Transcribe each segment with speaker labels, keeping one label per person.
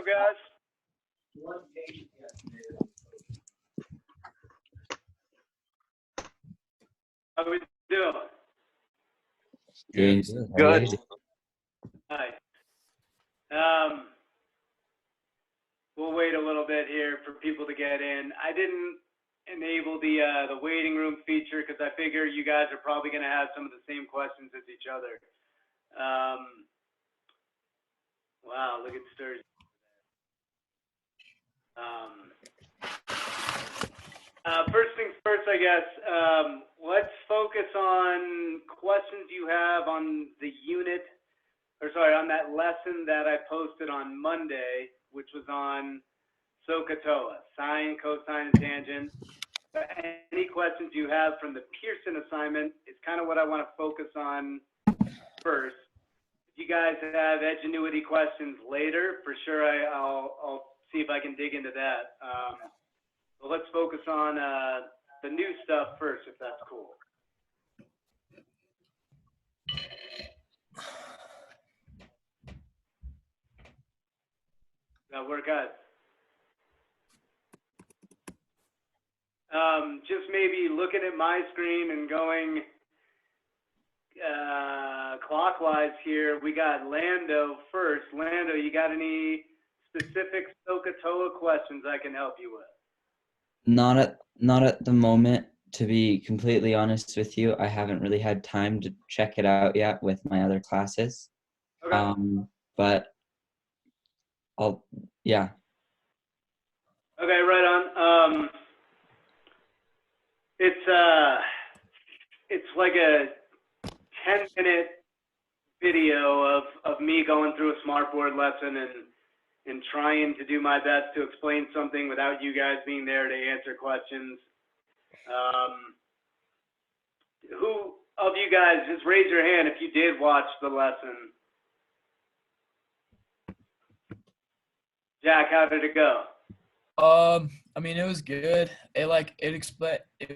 Speaker 1: guys? How we doing?
Speaker 2: Doing
Speaker 3: Good.
Speaker 1: Hi. We'll wait a little bit here for people to get in. I didn't enable the waiting room feature because I figure you guys are probably going to have some of the same questions as each other. Wow, look at Sturgeon. First things first, I guess. Let's focus on questions you have on the unit, on that lesson that I posted on Monday, which was on SOHCAHTOA, sine, cosine, and tangent. Any questions you have from the Pearson assignment is kind of what I want to focus on first. If you guys have Edgenuity questions later, for sure I'll see if I can dig into that. But let's focus on the new stuff first, if that's cool. That work, guys? Just maybe looking at my screen and going clockwise here. We got Lando first. Lando, you got any specific SOHCAHTOA questions I can help you with?
Speaker 2: Not at the moment, to be completely honest with you. I haven't really had time to check it out yet with my other classes.
Speaker 1: Okay.
Speaker 2: But yeah.
Speaker 1: Okay, right on. It's like a 10-minute video of me going through a smartboard lesson and trying to do my best to explain something without you guys being there to answer questions. Who of you guys, just raise your hand if you did watch the lesson. Jack, how did it go?
Speaker 4: I mean, it was good. It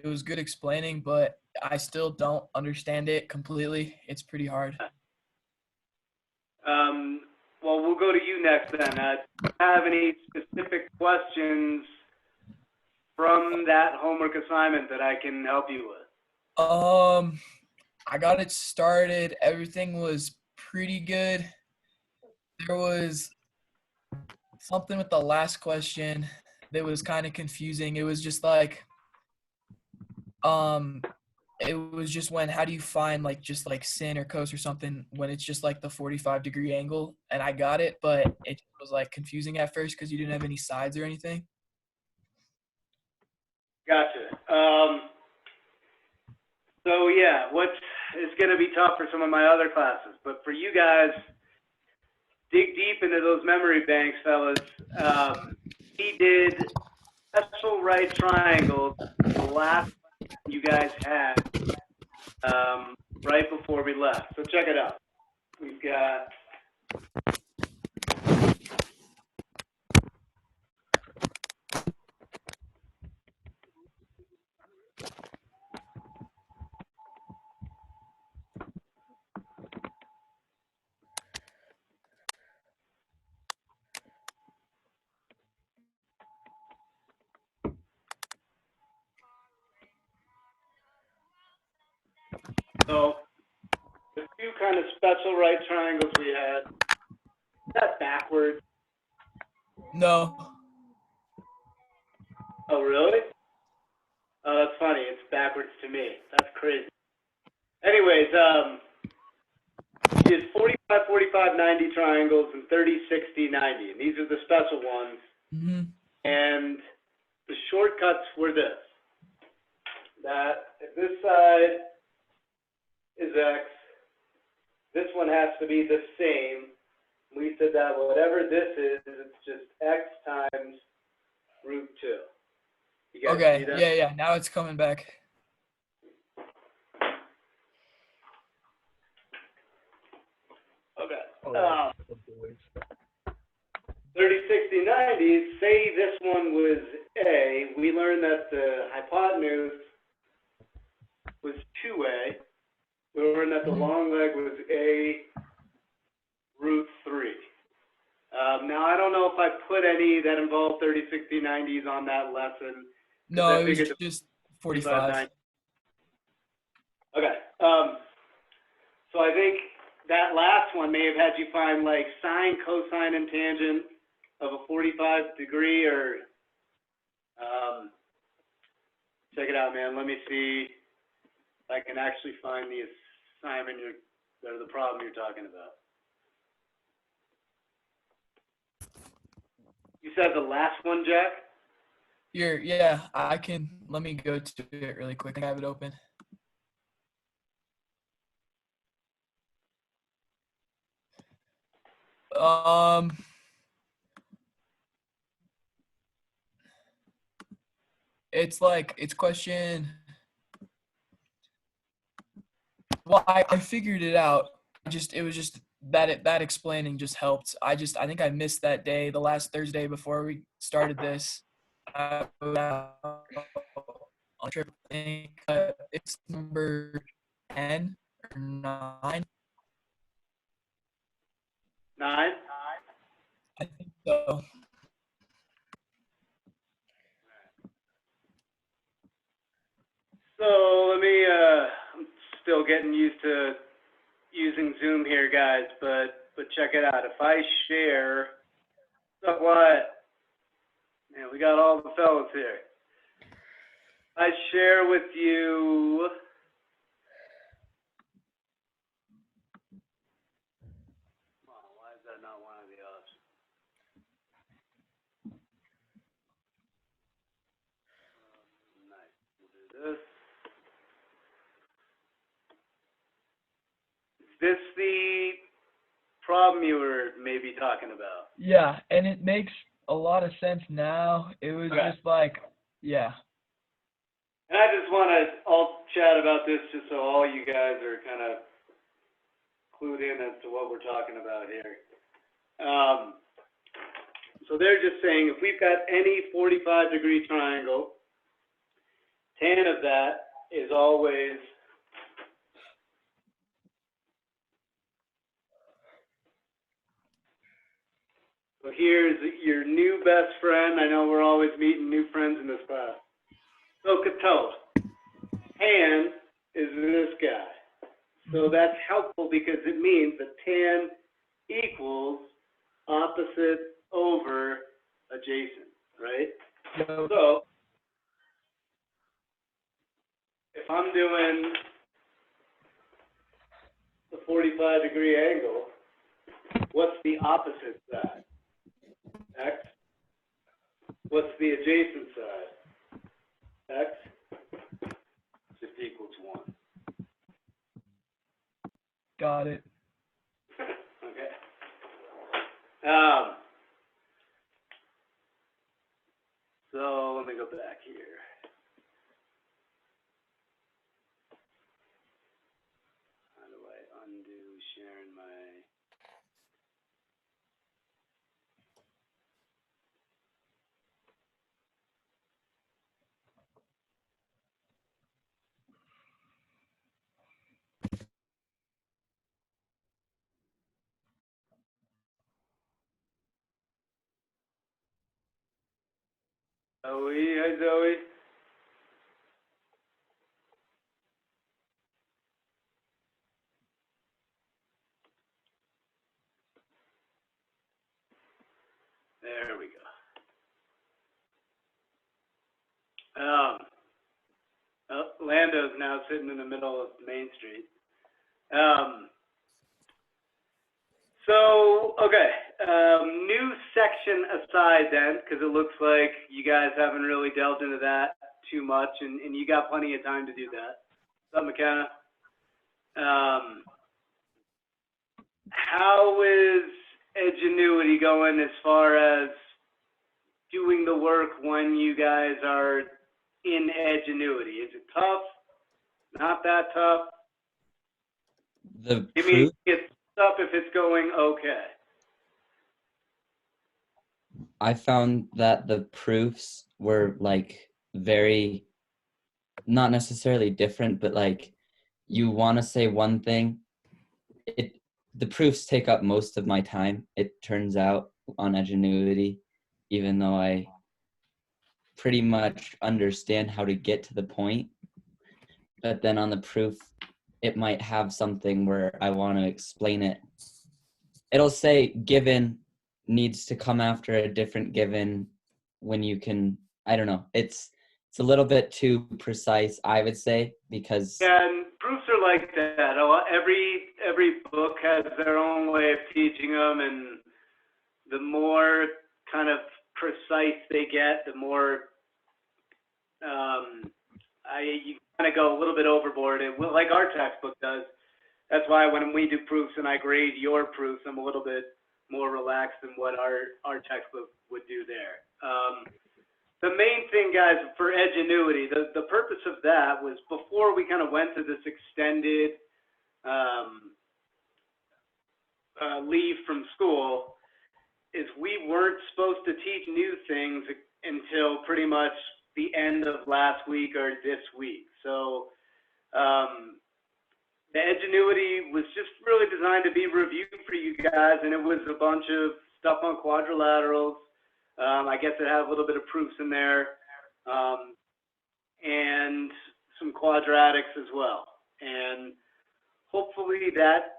Speaker 4: was good explaining, but I still don't understand it completely. It's pretty hard.
Speaker 1: Well, we'll go to you next then. Do you have any specific questions from that homework assignment that I can help you with?
Speaker 4: I got it started. Everything was pretty good. There was something with the last question that was kind of confusing. It was just like, it was just how do you find just sin or cos or something when it's just like the 45-degree angle, and I got it, but it was confusing at first because you didn't have any sides or anything.
Speaker 1: Gotcha. So yeah, it's going to be tough for some of my other classes, but for you guys, dig deep into those memory banks, fellas. He did special right triangles the last you guys had right before we left. So check it out. We've got so the two kind of special right triangles we had. Is that backwards?
Speaker 4: No.
Speaker 1: Oh, really? Oh, that's funny. It's backwards to me. That's crazy. Anyways, we did 45, 45, 90 triangles and 30, 60, 90. And these are the special ones.
Speaker 4: Mm-hmm.
Speaker 1: And the shortcuts were this. That if this side is X, this one has to be the same. We said that whatever this is, it's just X times root 2. You guys
Speaker 4: Okay,
Speaker 1: see that?
Speaker 4: yeah, now it's coming back.
Speaker 1: Okay. 30, 60, 90, say this one was A. We learned that the hypotenuse was 2A. We learned that the long leg was A root 3. Now, I don't know if I put any that involve 30, 60, 90s on that lesson.
Speaker 4: No,
Speaker 1: I
Speaker 4: it was
Speaker 1: figured
Speaker 4: just 45.
Speaker 1: Okay. So I think that last one may have had you find like sine, cosine, and tangent of a 45 degree, or check it out, man. Let me see if I can actually find the assignment or the problem you're talking about. You said the last one, Jack?
Speaker 4: Yeah, I can. Let me go to it really quick. I have it open. It's question. Well, I figured it out. It was just that explaining just helped. I think I missed that day, the last Thursday before we started this. I was out on a trip. I think it's number 10 or 9.
Speaker 1: 9?
Speaker 4: I think so.
Speaker 1: So let me, I'm still getting used to using Zoom here, guys, but check it out. If I share, so what? Man, we got all the fellas here. I share with you. Come on, why is that not one of the options? Nice. We'll do this. Is this the problem you were maybe talking about?
Speaker 4: Yeah, and it makes a lot of sense now. It was
Speaker 1: Okay.
Speaker 4: just like, yeah.
Speaker 1: And I just want to all chat about this just so all you guys are kind of clued in as to what we're talking about here. So they're just saying if we've got any 45-degree triangle, tan of that is always so here's your new best friend. I know we're always meeting new friends in this class. So Kato, tan is this guy. So that's helpful because it means that tan equals opposite over adjacent, right?
Speaker 4: So,
Speaker 1: So if I'm doing the 45-degree angle, what's the opposite side? X. What's the adjacent side? X. Just equals 1.
Speaker 4: got it.
Speaker 1: Okay. So let me go back here. How do I undo sharing my... Zoe, hi Zoe. There we go. Lando's now sitting in the middle of Main Street. New section aside then, because it looks like you guys haven't really delved into that too much, and you got plenty of time to do that. What's up, McKenna? How is Edgenuity going as far as doing the work when you guys are in Edgenuity? Is it tough? Not that tough?
Speaker 2: The
Speaker 1: Give me
Speaker 2: proof,
Speaker 1: it's up if it's going okay.
Speaker 2: I found that the proofs were like very, not necessarily different, but like you want to say one thing, the proofs take up most of my time, it turns out. on Edgenuity, even though I pretty much understand how to get to the point. But then on the proof, it might have something where I want to explain it. It'll say given needs to come after a different given when you can, I don't know. It's a little bit too precise, I would say, because
Speaker 1: Yeah, and proofs are like that. Every book has their own way of teaching them, and the more kind of precise they get, the more you kind of go a little bit overboard. Like our textbook does. That's why when we do proofs and I grade your proofs, I'm a little bit more relaxed than what our textbook would do there. The main thing, guys, for Edgenuity, the purpose of that was before we kind of went to this extended leave from school, is we weren't supposed to teach new things until pretty much the end of last week or this week. So the Edgenuity was just really designed to be reviewed for you guys, and it was a bunch of stuff on quadrilaterals. I guess it had a little bit of proofs in there, and some quadratics as well. And hopefully that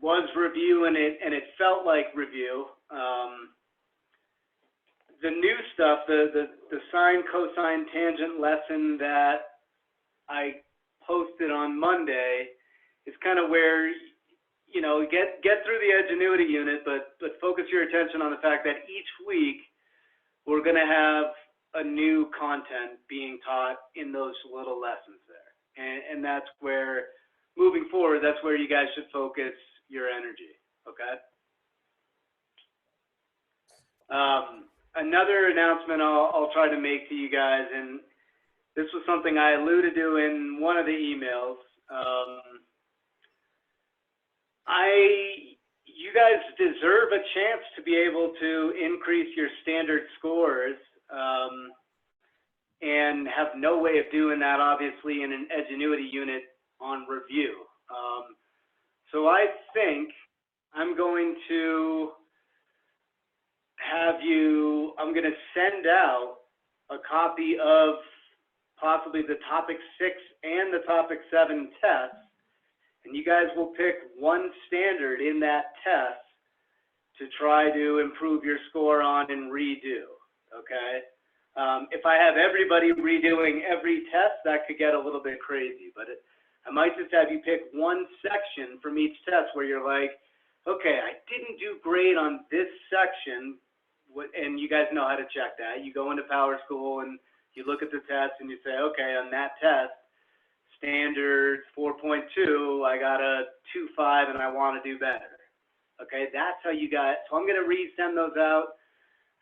Speaker 1: was review, and it felt like review. The new stuff, the sine, cosine, tangent lesson that I posted on Monday is kind of where, you know, get through the Edgenuity unit, but focus your attention on the fact that each week we're going to have a new content being taught in those little lessons there. And that's where, moving forward, that's where you guys should focus your energy, okay? Another announcement I'll try to make to you guys, and this was something I alluded to in one of the emails. You guys deserve a chance to be able to increase your standard scores, and have no way of doing that, obviously, in an Edgenuity unit on review. So I think I'm going to I'm going to send out a copy of possibly the topic 6 and the topic 7 tests, and you guys will pick one standard in that test to try to improve your score on and redo, okay? If I have everybody redoing every test, that could get a little bit crazy, but I might just have you pick one section from each test where you're like, okay, I didn't do great on this section, and you guys know how to check that. You go into PowerSchool and you look at the test and you say, okay, on that test, standard 4.2, I got a 2.5 and I want to do better. Okay, that's how you got, so I'm going to resend those out,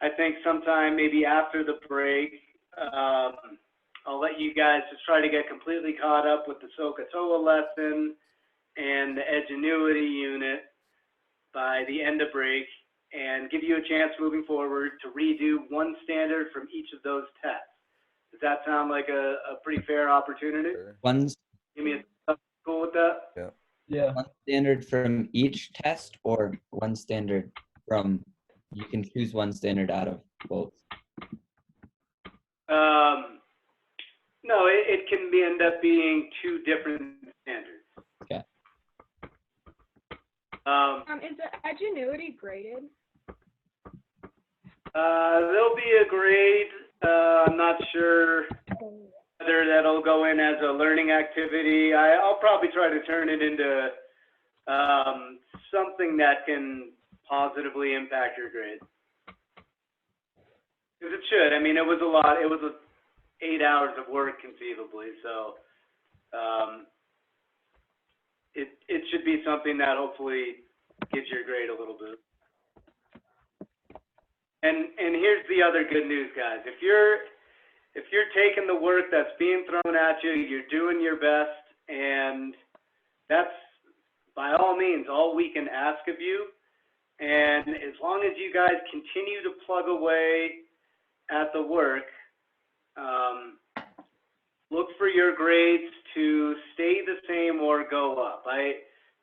Speaker 1: I think sometime maybe after the break. I'll let you guys just try to get completely caught up with the SOHCAHTOA lesson and the Edgenuity unit by the end of break, and give you a chance moving forward to redo one standard from each of those tests. Does that sound like a pretty fair opportunity?
Speaker 2: One
Speaker 1: Give me a cool with that?
Speaker 4: Yeah.
Speaker 2: one standard from each test, or one standard from, you can choose one standard out of both.
Speaker 1: No, it can end up being two different standards.
Speaker 2: Okay.
Speaker 3: Is the Edgenuity graded?
Speaker 1: There'll be a grade. I'm not sure whether that'll go in as a learning activity. I'll probably try to turn it into something that can positively impact your grade. Because it should. I mean, it was a lot. It was 8 hours of work conceivably. So it should be something that hopefully gives your grade a little bit. And here's the other good news, guys. If you're taking the work that's being thrown at you, you're doing your best, and that's by all means all we can ask of you. And as long as you guys continue to plug away at the work, look for your grades to stay the same or go up.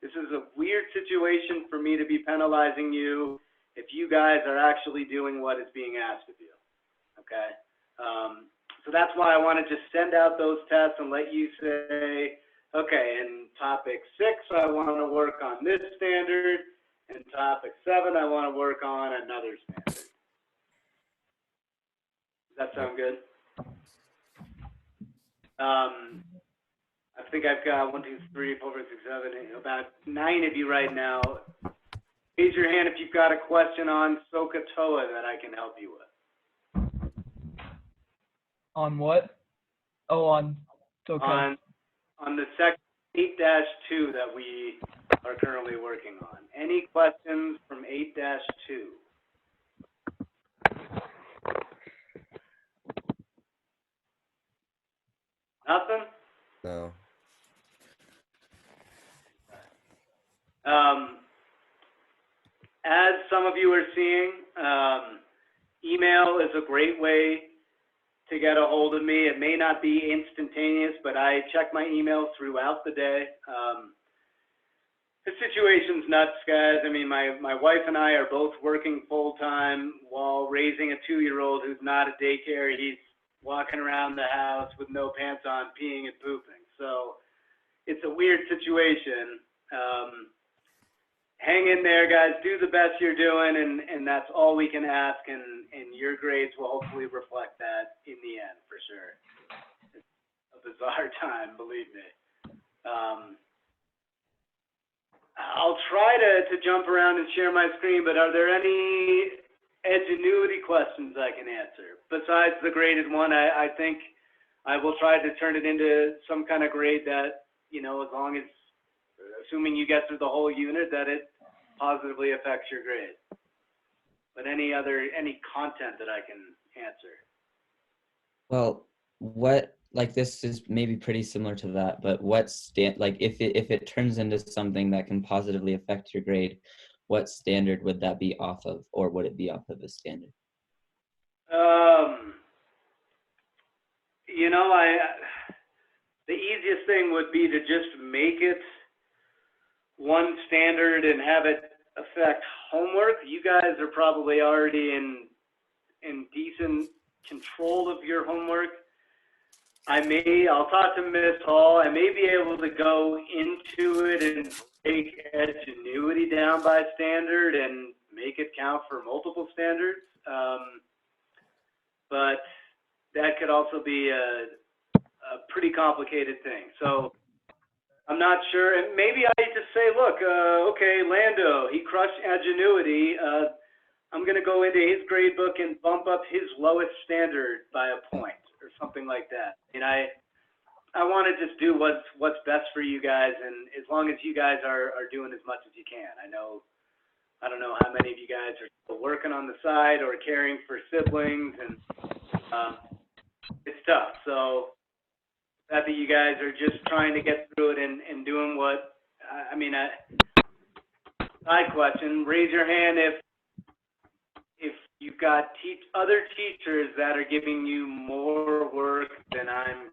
Speaker 1: This is a weird situation for me to be penalizing you. if you guys are actually doing what is being asked of you, okay? So that's why I want to just send out those tests and let you say, okay, in topic 6, I want to work on this standard. In topic 7, I want to work on another standard. Does that sound good? I think I've got 1, 2, 3, 4, 5, 6, 7, 8, about 9 of you right now. Raise your hand if you've got a question on SOHCAHTOA that I can help you with.
Speaker 4: On what? Oh, on. Okay.
Speaker 1: On the section 8-2 that we are currently working on. Any questions from 8-2? Nothing?
Speaker 5: No.
Speaker 1: As some of you are seeing, email is a great way to get a hold of me. It may not be instantaneous, but I check my email throughout the day. The situation's nuts, guys. I mean, my wife and I are both working full-time while raising a 2-year-old who's not at daycare. He's walking around the house with no pants on, peeing and pooping. So it's a weird situation. Hang in there, guys. Do the best you're doing, and that's all we can ask, and your grades will hopefully reflect that in the end, for sure. It's a bizarre time, believe me. I'll try to jump around and share my screen, but are there any Edgenuity questions I can answer? Besides the graded one, I think I will try to turn it into some kind of grade that, you know, as long as, assuming you get through the whole unit, that it positively affects your grade. But any content that I can answer?
Speaker 2: Well, what, like, this is maybe pretty similar to that, but if it turns into something that can positively affect your grade, what standard would that be off of, or would it be off of a standard?
Speaker 1: You know, the easiest thing would be to just make it one standard and have it affect homework. You guys are probably already in decent control of your homework. I'll talk to Ms. Hall. I may be able to go into it and take Edgenuity down by standard and make it count for multiple standards. But that could also be a pretty complicated thing. So I'm not sure. And maybe I just say, look, okay, Lando, he crushed Edgenuity. I'm going to go into his grade book and bump up his lowest standard by a point or something like that. And I want to just do what's best for you guys, and as long as you guys are doing as much as you can. I don't know how many of you guys are still working on the side or caring for siblings, and it's tough. So that you guys are just trying to get through it and doing what, side question, raise your hand if you've got other teachers that are giving you more work than I'm.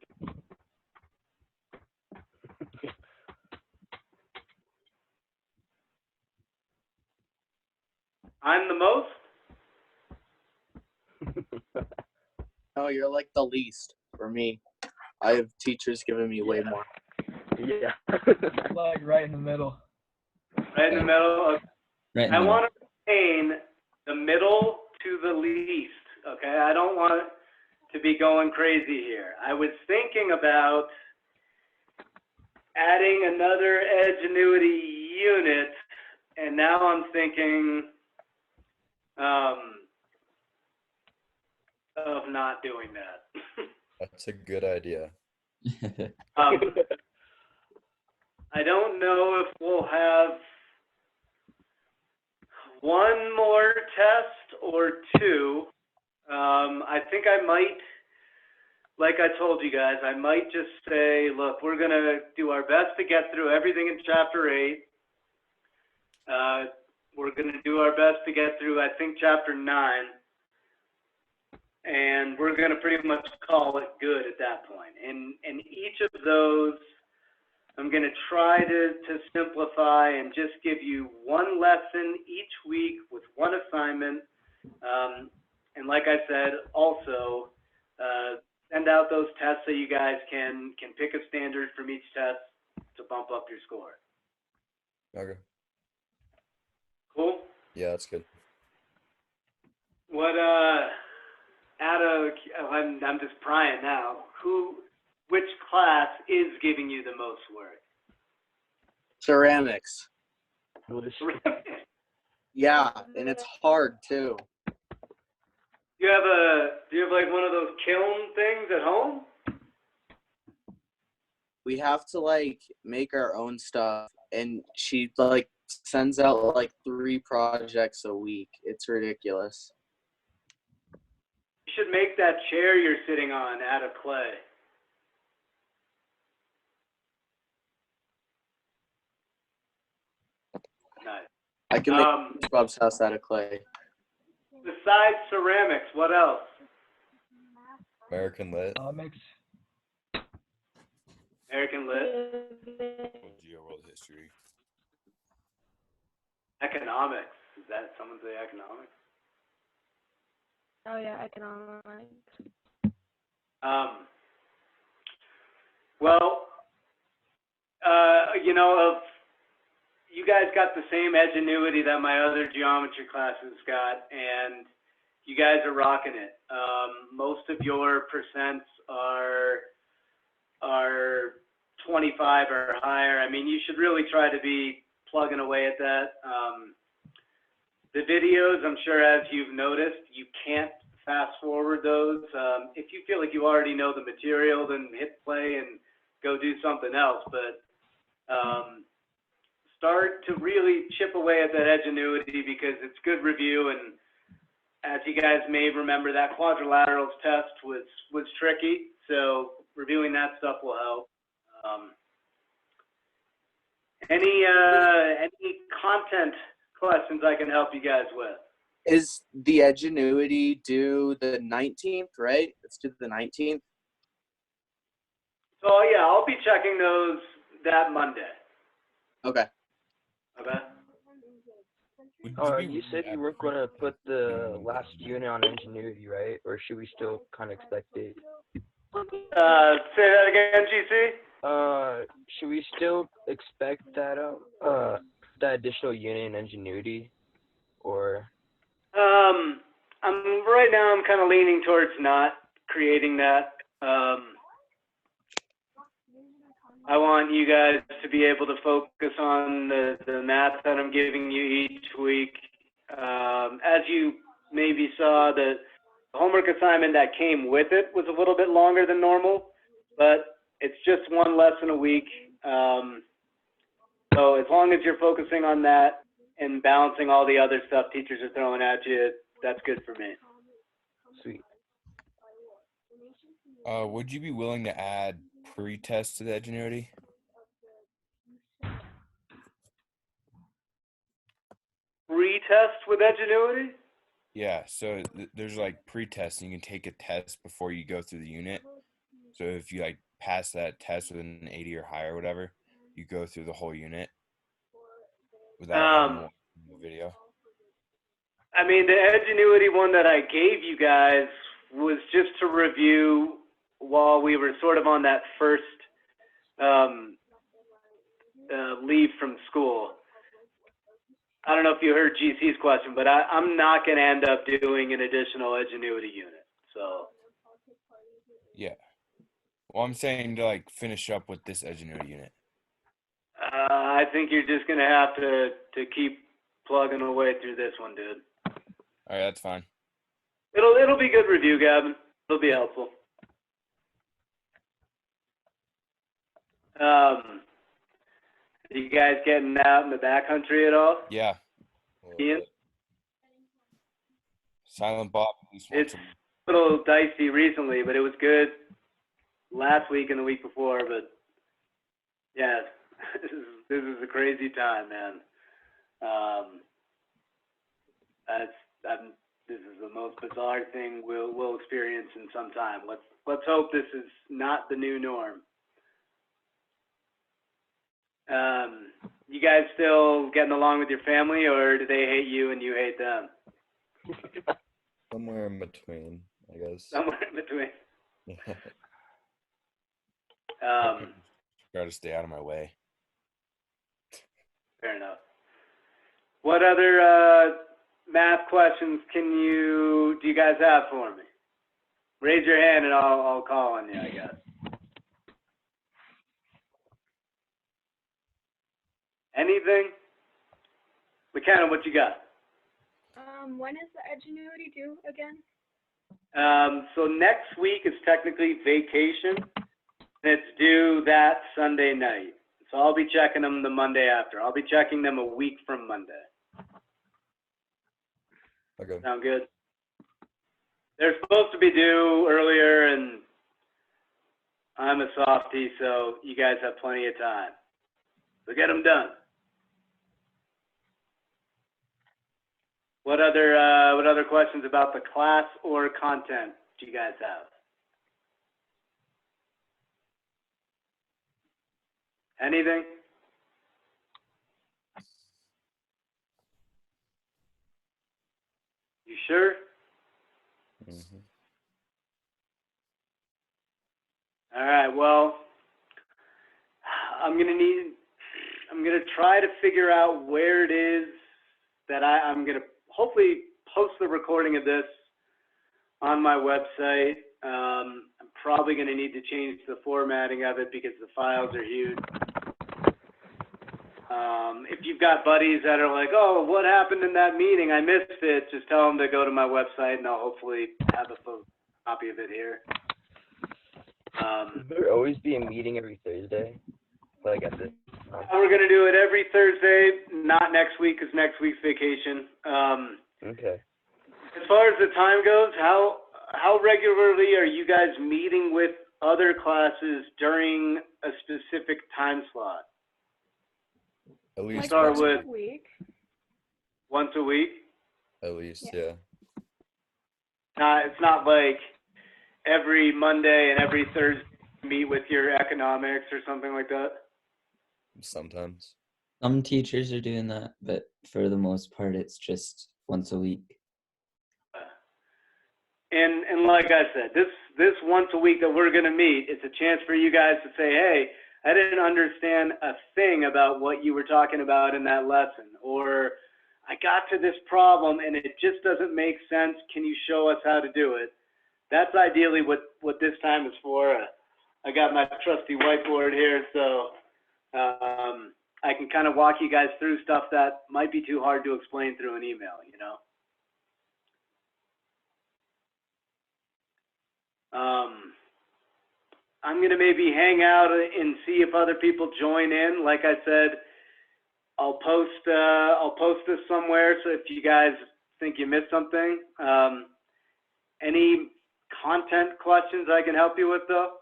Speaker 1: I'm the most?
Speaker 6: No, you're like the least for me. I have teachers giving me way more.
Speaker 7: Yeah.
Speaker 4: Like right in the middle.
Speaker 1: Right in the middle? Okay.
Speaker 2: Right in
Speaker 1: I
Speaker 2: the
Speaker 1: want to retain the middle to the least, okay? I don't want to be going crazy here. I was thinking about adding another Edgenuity unit, and now I'm thinking of not doing that.
Speaker 5: That's a good idea.
Speaker 1: I don't know if we'll have one more test or two. I think I might, like I told you guys, I might just say, look, we're going to do our best to get through everything in Chapter 8. We're going to do our best to get through, I think, Chapter 9. And we're going to pretty much call it good at that point. And each of those I'm going to try to simplify and just give you one lesson each week with one assignment. And like I said, also send out those tests so you guys can pick a standard from each test to bump up your score.
Speaker 5: Okay.
Speaker 1: Cool?
Speaker 5: Yeah, that's good.
Speaker 1: What, I'm just prying now. Which class is giving you the most work?
Speaker 6: Ceramics. Yeah, and it's hard too.
Speaker 1: Do you have like one of those kiln things at home?
Speaker 6: We have to like make our own stuff, and she like sends out like 3 projects a week. It's ridiculous.
Speaker 1: You should make that chair you're sitting on out of clay. Nice.
Speaker 6: I can make Bob's house out of clay.
Speaker 1: Besides ceramics, what else?
Speaker 5: American Lit.
Speaker 4: Comics.
Speaker 1: American Lit,
Speaker 5: Geo World History.
Speaker 1: economics. Is that someone say economics?
Speaker 3: Oh yeah, economics.
Speaker 1: Well, you guys got the same edgenuity that my other geometry classes got, and you guys are rocking it. Most of your percents are 25 or higher. I mean, you should really try to be plugging away at that. The videos, I'm sure as you've noticed, you can't fast forward those. If you feel like you already know the material, then hit play and go do something else. But start to really chip away at that edgenuity because it's good review. And as you guys may remember, that quadrilaterals test was tricky. So reviewing that stuff will help. Any content questions I can help you guys with?
Speaker 6: Is the edgenuity due the 19th, right? It's due the 19th.
Speaker 1: So yeah, I'll be checking those that Monday.
Speaker 6: Okay.
Speaker 1: Okay.
Speaker 7: You said you weren't going to put the last unit on ingenuity, right? Or should we still kind of expect it?
Speaker 1: Say that again, GC.
Speaker 7: Should we still expect that that additional unit in ingenuity, or?
Speaker 1: Right now I'm kind of leaning towards not creating that. I want you guys to be able to focus on the math that I'm giving you each week. As you maybe saw, the homework assignment that came with it was a little bit longer than normal, but it's just one lesson a week. So as long as you're focusing on that and balancing all the other stuff teachers are throwing at you, that's good for me.
Speaker 7: Sweet.
Speaker 8: Would you be willing to add pre-test to the edgenuity?
Speaker 1: Retest with edgenuity?
Speaker 8: Yeah, so there's like pre-test, and you can take a test before you go through the unit. So if you like pass that test with an 80 or higher or whatever, you go through the whole unit without having the video.
Speaker 1: I mean, the edgenuity one that I gave you guys was just to review while we were sort of on that first leave from school. I don't know if you heard GC's question, but I'm not going to end up doing an additional edgenuity unit. So.
Speaker 8: Yeah. Well, I'm saying to like finish up with this edgenuity unit.
Speaker 1: I think you're just going to have to keep plugging away through this one, dude.
Speaker 8: All right, that's fine.
Speaker 1: It'll be good review, Gavin. It'll be helpful. Are you guys getting out in the backcountry at all?
Speaker 8: Yeah.
Speaker 1: Ian?
Speaker 8: Silent Bob.
Speaker 1: It's a little dicey recently, but it was good last week and the week before. But yeah, this is a crazy time, man. This is the most bizarre thing we'll experience in some time. Let's hope this is not the new norm. You guys still getting along with your family, or do they hate you and you hate them?
Speaker 5: Somewhere in between, I guess.
Speaker 1: Somewhere in between.
Speaker 8: Try to stay out of my way.
Speaker 1: Fair enough. What other math questions do you guys have for me? Raise your hand and I'll call on you, I guess. Anything? McKenna, what you got?
Speaker 3: When is the Edgenuity due again?
Speaker 1: So next week is technically vacation. And it's due that Sunday night. So I'll be checking them the Monday after. I'll be checking them a week from Monday.
Speaker 5: Okay.
Speaker 1: Sound good? They're supposed to be due earlier, and I'm a softie, so you guys have plenty of time. So get them done. What other questions about the class or content do you guys have? Anything? You sure?
Speaker 5: Mm-hmm.
Speaker 1: All right, well, I'm gonna try to figure out where it is that I'm gonna hopefully post the recording of this on my website. I'm probably gonna need to change the formatting of it because the files are huge. If you've got buddies that are like, oh, what happened in that meeting? I missed it. Just tell them to go to my website and I'll hopefully have a copy of it here.
Speaker 7: Will there always be a meeting every Thursday? Like at this time?
Speaker 1: We're going to do it every Thursday, not next week because next week's vacation.
Speaker 7: Okay.
Speaker 1: As far as the time goes, how regularly are you guys meeting with other classes during a specific time slot?
Speaker 5: At least
Speaker 3: Like
Speaker 1: start
Speaker 3: once
Speaker 1: with-
Speaker 3: a week.
Speaker 1: Once a week?
Speaker 5: At least, yeah.
Speaker 1: It's not like every Monday and every Thursday you meet with your economics or something like that?
Speaker 5: Sometimes.
Speaker 2: Some teachers are doing that, but for the most part, it's just once a week.
Speaker 1: And like I said, this once a week that we're going to meet, it's a chance for you guys to say, hey, I didn't understand a thing about what you were talking about in that lesson, or I got to this problem and it just doesn't make sense. Can you show us how to do it? That's ideally what this time is for. I got my trusty whiteboard here, so I can kind of walk you guys through stuff that might be too hard to explain through an email, you know? I'm gonna maybe hang out and see if other people join in. Like I said, I'll post this somewhere. So if you guys think you missed something, any content questions I can help you with though?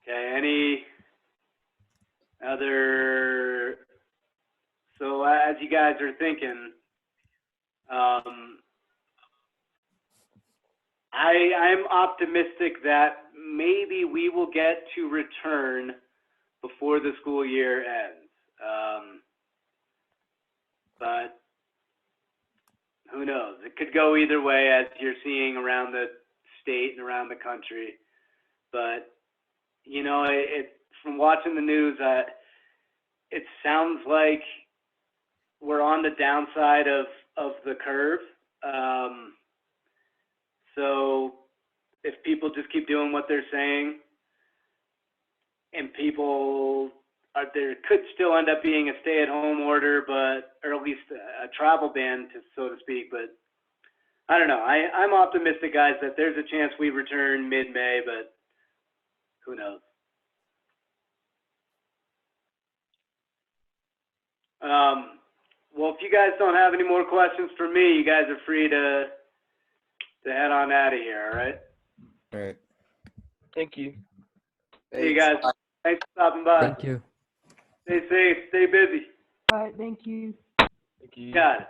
Speaker 1: Okay. Any other? So as you guys are thinking, I'm optimistic that maybe we will get to return before the school year ends. But who knows? It could go either way, as you're seeing around the state and around the country. But you know, from watching the news, it sounds like we're on the downside of the curve. So if people just keep doing what they're saying, and there could still end up being a stay-at-home order, or at least a travel ban, so to speak. But I don't know. I'm optimistic, guys, that there's a chance we return mid-May, but who knows? Well, if you guys don't have any more questions for me, you guys are free to head on out of here, all right?
Speaker 5: All right.
Speaker 7: Thank you.
Speaker 1: See you guys. Thanks for stopping by.
Speaker 9: Thank you.
Speaker 1: Stay safe. Stay busy.
Speaker 9: All right, thank you.
Speaker 7: Thank you.
Speaker 1: Got it.